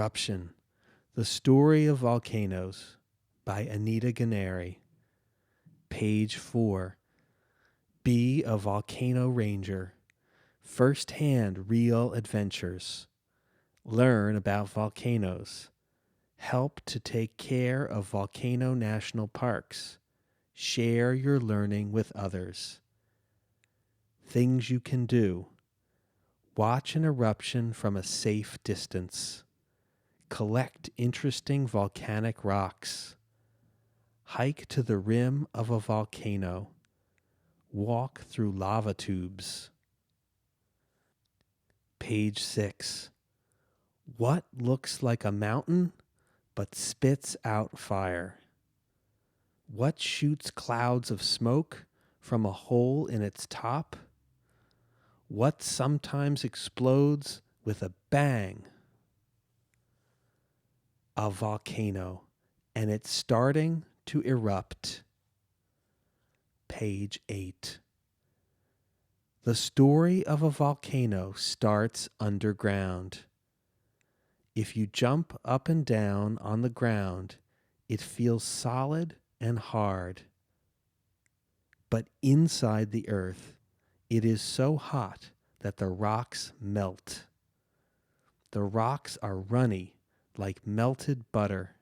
Eruption, The Story of Volcanoes by Anita Gennari. Page 4. Be a volcano ranger. First-hand real adventures. Learn about volcanoes. Help to take care of volcano national parks. Share your learning with others. Things you can do. Watch an eruption from a safe distance. Collect interesting volcanic rocks. Hike to the rim of a volcano. Walk through lava tubes. Page 6. What looks like a mountain but spits out fire? What shoots clouds of smoke from a hole in its top? What sometimes explodes with a bang? A volcano, and it's starting to erupt. Page 8. The story of a volcano starts underground. If you jump up and down on the ground, it feels solid and hard. But inside the earth, it is so hot that the rocks melt. The rocks are runny like melted butter.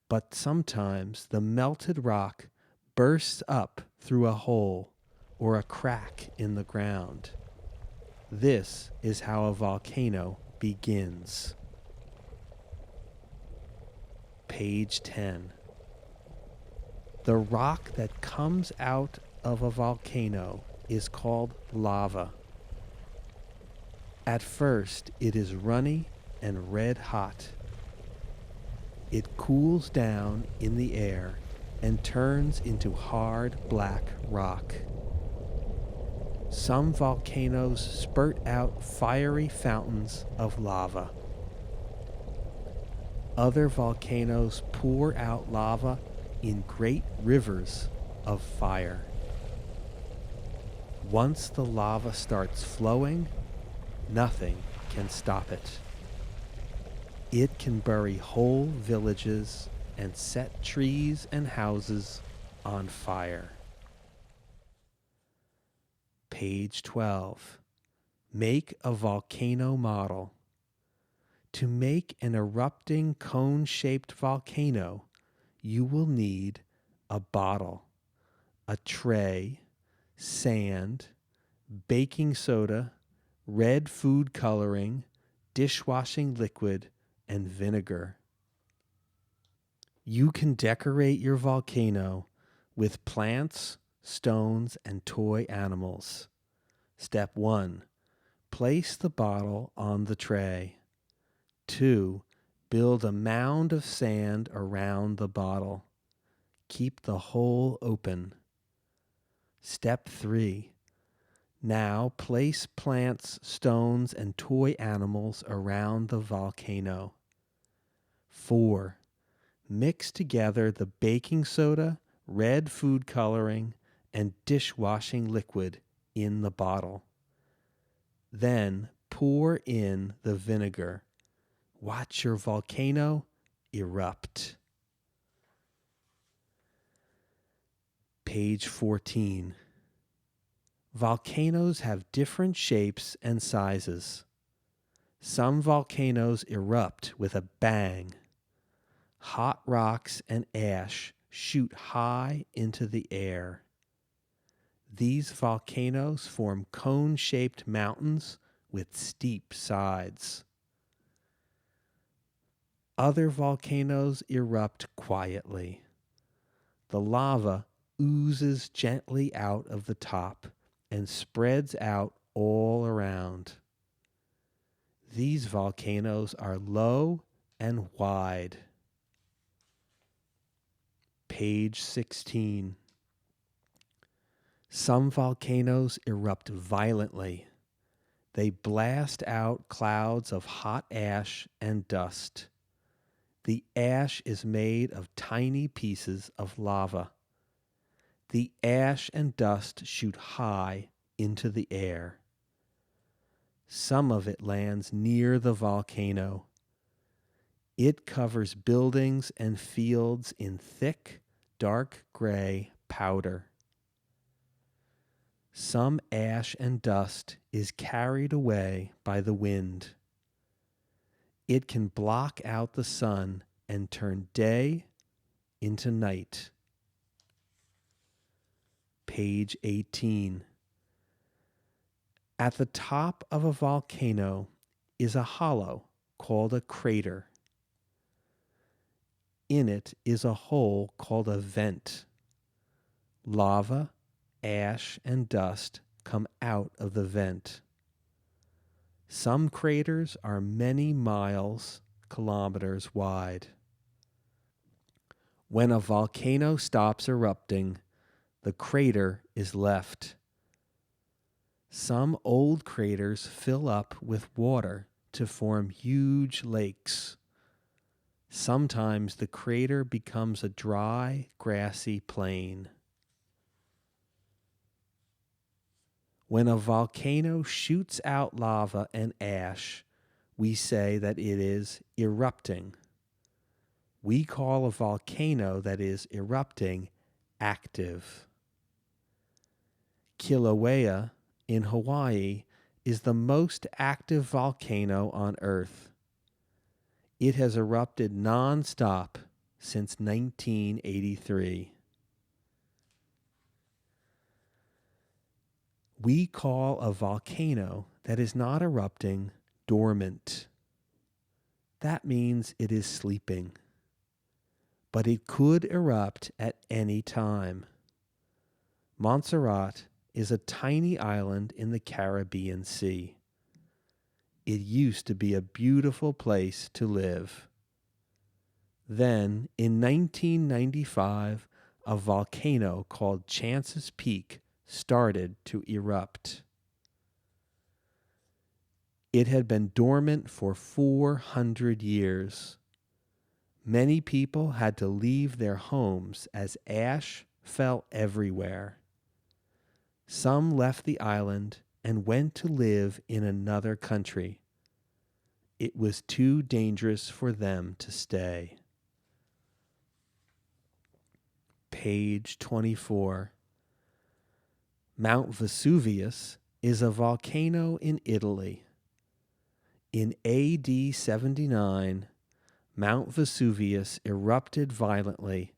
But sometimes the melted rock bursts up through a hole or a crack in the ground. This is how a volcano begins. Page 10. The rock that comes out of a volcano is called lava. At first, it is runny and red hot. It cools down in the air and turns into hard black rock. Some volcanoes spurt out fiery fountains of lava. Other volcanoes pour out lava in great rivers of fire. Once the lava starts flowing, nothing can stop it. It can bury whole villages and set trees and houses on fire. Page 12. Make a volcano model. To make an erupting cone-shaped volcano, you will need a bottle, a tray, sand, baking soda, red food coloring, dishwashing liquid, and vinegar. You can decorate your volcano with plants, stones, and toy animals. Step 1. Place the bottle on the tray. 2. Build a mound of sand around the bottle. Keep the hole open. Step 3. Now place plants, stones, and toy animals around the volcano. 4. Mix together the baking soda, red food coloring, and dishwashing liquid in the bottle. Then pour in the vinegar. Watch your volcano erupt. Page 14. Volcanoes have different shapes and sizes. Some volcanoes erupt with a bang. Hot rocks and ash shoot high into the air. These volcanoes form cone-shaped mountains with steep sides. Other volcanoes erupt quietly. The lava oozes gently out of the top and spreads out all around. These volcanoes are low and wide. Page 16. Some volcanoes erupt violently. They blast out clouds of hot ash and dust. The ash is made of tiny pieces of lava. The ash and dust shoot high into the air. Some of it lands near the volcano. It covers buildings and fields in thick, dark gray powder. Some ash and dust is carried away by the wind. It can block out the sun and turn day into night. Page 18. At the top of a volcano is a hollow called a crater. In it is a hole called a vent. Lava, ash, and dust come out of the vent. Some craters are many miles, kilometers wide. When a volcano stops erupting, the crater is left. Some old craters fill up with water to form huge lakes. Sometimes the crater becomes a dry, grassy plain. When a volcano shoots out lava and ash, we say that it is erupting. We call a volcano that is erupting active. Kilauea in Hawaii is the most active volcano on Earth. It has erupted non-stop since 1983. We call a volcano that is not erupting dormant. That means it is sleeping. But it could erupt at any time. Montserrat is a tiny island in the Caribbean Sea. It used to be a beautiful place to live. Then, in 1995, a volcano called Chance's Peak started to erupt. It had been dormant for 400 years. Many people had to leave their homes as ash fell everywhere. Some left the island and went to live in another country. It was too dangerous for them to stay. Page 24. Mount Vesuvius is a volcano in Italy. In AD 79, Mount Vesuvius erupted violently,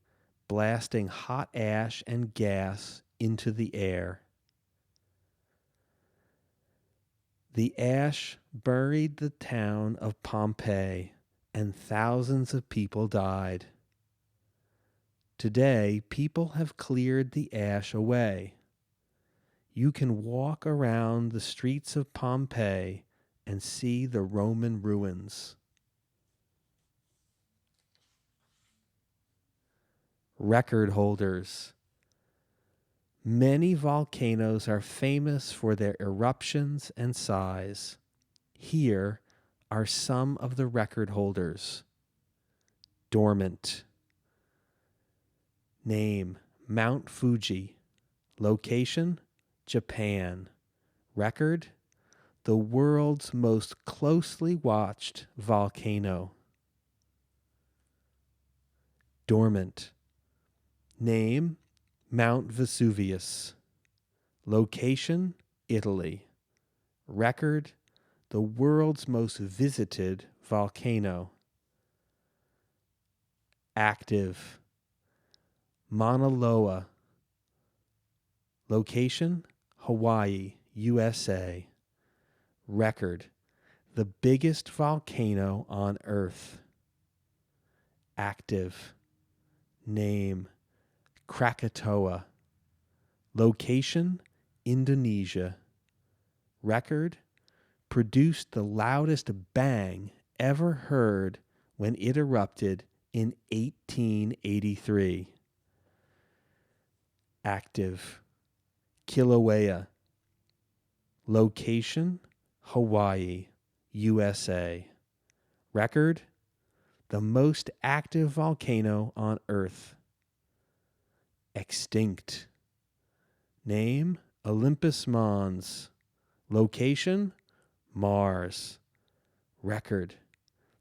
blasting hot ash and gas into the air. The ash buried the town of Pompeii, and thousands of people died. Today, people have cleared the ash away. You can walk around the streets of Pompeii and see the Roman ruins. Record holders. Many volcanoes are famous for their eruptions and size. Here are some of the record holders. Dormant. Name: Mount Fuji. Location: Japan. Record: the world's most closely watched volcano. Dormant. Name: Mount Vesuvius. Location: Italy. Record: the world's most visited volcano. Active: Mauna Loa. Location: Hawaii, USA. Record: the biggest volcano on Earth. Active. Name: Krakatoa. Location: Indonesia. Record: produced the loudest bang ever heard when it erupted in 1883. Active. Kilauea. Location: Hawaii, USA. Record: the most active volcano on Earth. Extinct. Name: Olympus Mons. Location: Mars. Record.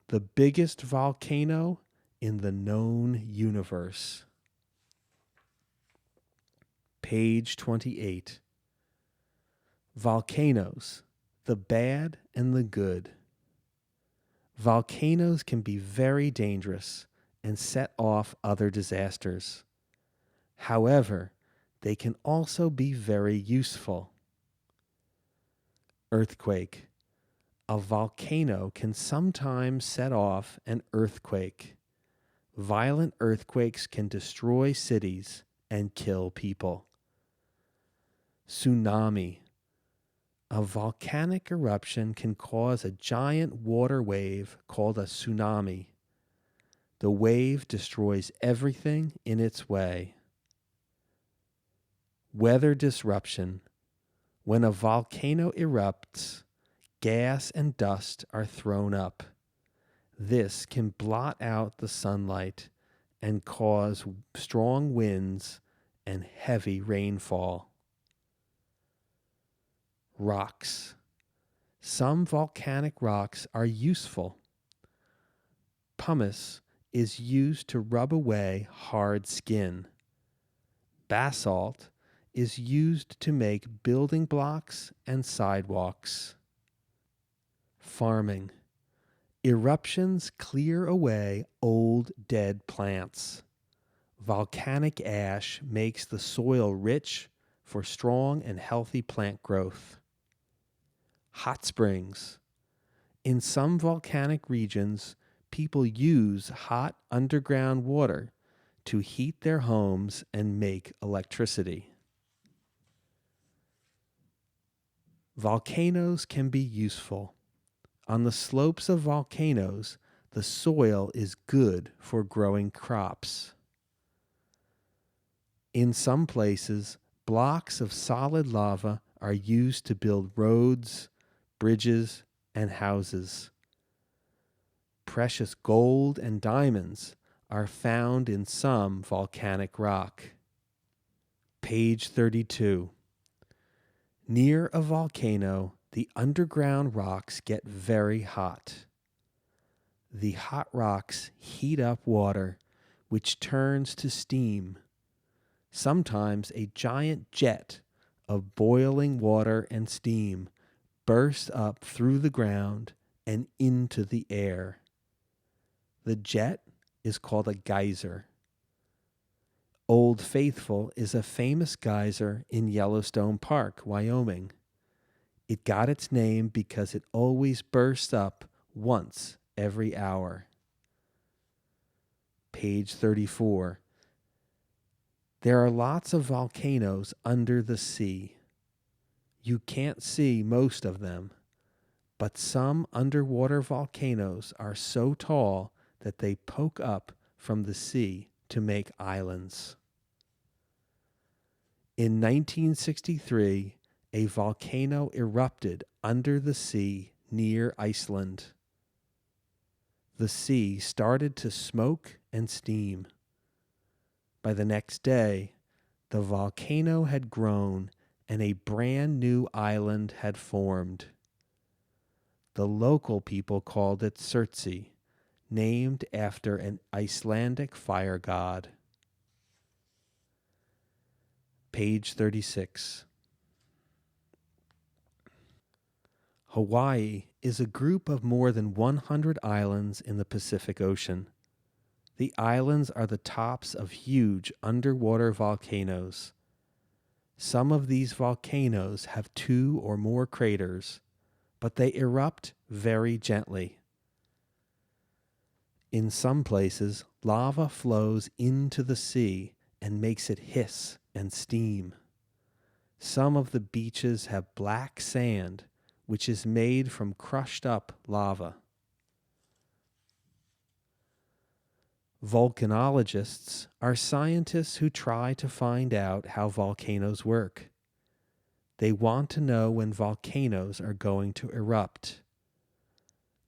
The biggest volcano in the known universe. Page 28. Volcanoes, the bad and the good. Volcanoes can be very dangerous and set off other disasters. However, they can also be very useful. Earthquake. A volcano can sometimes set off an earthquake. Violent earthquakes can destroy cities and kill people. Tsunami. A volcanic eruption can cause a giant water wave called a tsunami. The wave destroys everything in its way. Weather disruption. When a volcano erupts, gas and dust are thrown up. This can blot out the sunlight and cause strong winds and heavy rainfall. Rocks. Some volcanic rocks are useful. Pumice is used to rub away hard skin. Basalt is used to make building blocks and sidewalks. Farming. Eruptions clear away old dead plants. Volcanic ash makes the soil rich for strong and healthy plant growth. Hot springs. In some volcanic regions, people use hot underground water to heat their homes and make electricity. Volcanoes can be useful. On the slopes of volcanoes, the soil is good for growing crops. In some places, blocks of solid lava are used to build roads, bridges, and houses. Precious gold and diamonds are found in some volcanic rock. Page 32. Near a volcano, the underground rocks get very hot. The hot rocks heat up water, which turns to steam. Sometimes a giant jet of boiling water and steam bursts up through the ground and into the air. The jet is called a geyser. Old Faithful is a famous geyser in Yellowstone Park, Wyoming. It got its name because it always bursts up once every hour. Page 34. There are lots of volcanoes under the sea. You can't see most of them, but some underwater volcanoes are so tall that they poke up from the sea to make islands. In 1963, a volcano erupted under the sea near Iceland. The sea started to smoke and steam. By the next day, the volcano had grown and a brand new island had formed. The local people called it Surtsey, named after an Icelandic fire god. Page 36. Hawaii is a group of more than 100 islands in the Pacific Ocean. The islands are the tops of huge underwater volcanoes. Some of these volcanoes have 2 or more craters, but they erupt very gently. In some places, lava flows into the sea and makes it hiss and steam. Some of the beaches have black sand, which is made from crushed up lava. Volcanologists are scientists who try to find out how volcanoes work. They want to know when volcanoes are going to erupt.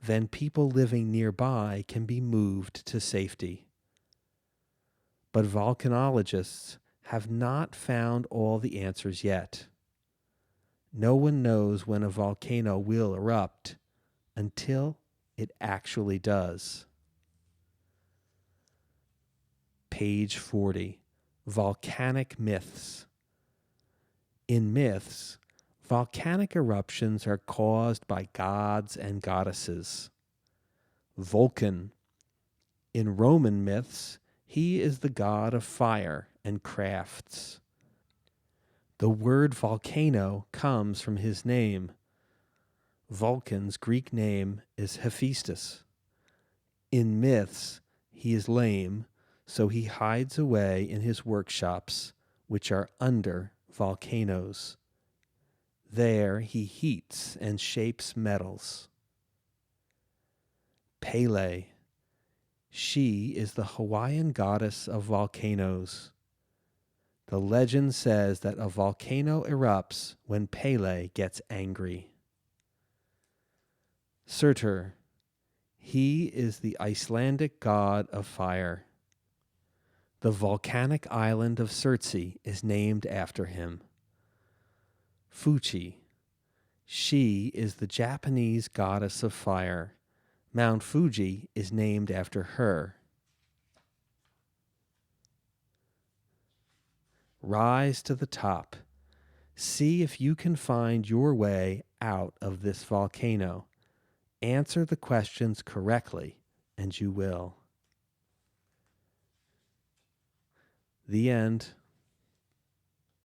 Then people living nearby can be moved to safety. But volcanologists have not found all the answers yet. No one knows when a volcano will erupt until it actually does. Page 40. Volcanic myths. In myths, volcanic eruptions are caused by gods and goddesses. Vulcan. In Roman myths, he is the god of fire and crafts. The word volcano comes from his name. Vulcan's Greek name is Hephaestus. In myths, he is lame, so he hides away in his workshops, which are under volcanoes. There he heats and shapes metals. Pele. She is the Hawaiian goddess of volcanoes. The legend says that a volcano erupts when Pele gets angry. Surtur. He is the Icelandic god of fire. The volcanic island of Surtsey is named after him. Fuji. She is the Japanese goddess of fire. Mount Fuji is named after her. Rise to the top. See if you can find your way out of this volcano. Answer the questions correctly, and you will. The end.